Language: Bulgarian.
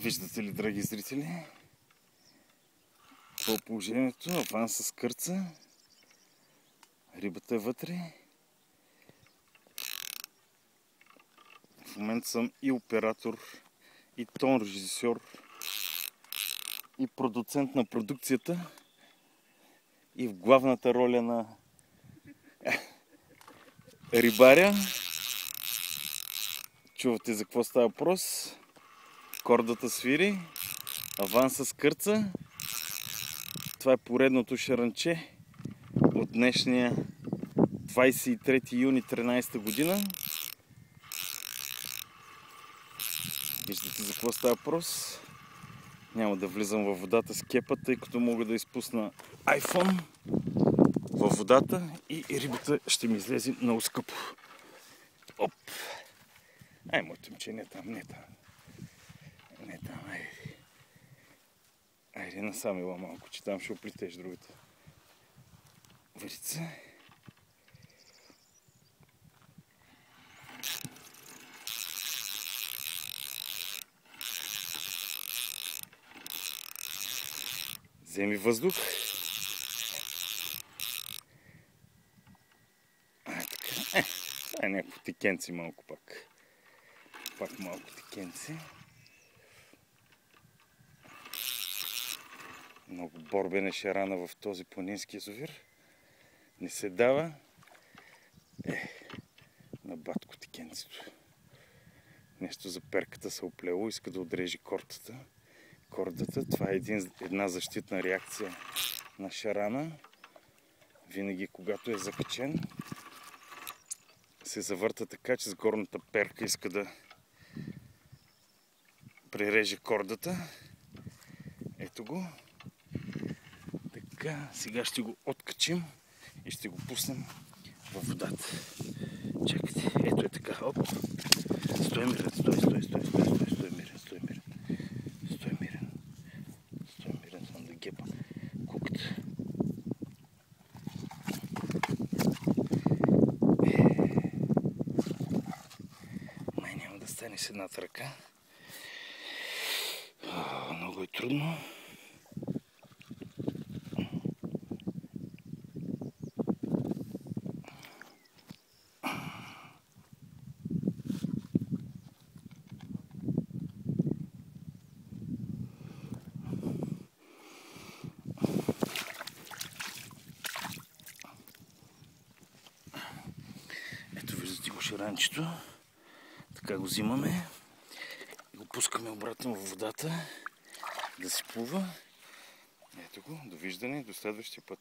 Виждате ли, драги зрители, какво е положението? Аван с кърца. Рибата е вътре. В момента съм и оператор, и тон режисьор, и продуцент на продукцията, и в главната роля на рибаря. Чувате за какво става въпрос? Кордата свири, аван с кърца. Това е поредното шаранче от днешния 23 юни 13 година. Виждате за какво става въпрос. Няма да влизам във водата с кепа, тъй като мога да изпусна iPhone във водата и рибата ще ми излезе много скъпо. Оп! Ай, моето момче, не там, не там. Не там, айде. Айде, насам ела малко, че там ще оплетеш другата върица. Вземи въздух. Така. Това е някакво тикенци малко пак. Пак малко тикенци. Много борбен е шарана в този планински язовир. Не се дава. На батко тикенцето. Нещо за перката се оплело. Иска да отрежи кордата. Това е една защитна реакция на шарана. Винаги, когато е закачен, се завърта така, че с горната перка иска да пререже кордата. Ето го. Така, сега ще го откачим и ще го пуснем във водата. Чакайте, ето е така. Оп. Стой мирен, стой мирен. Стой мирен, съм да гепа куката. Май няма да стане с едната ръка. Много е трудно. Ето виждате го шаранчето. Така го взимаме и го пускаме обратно в водата да си плува. Ето го, довиждане, до следващия път.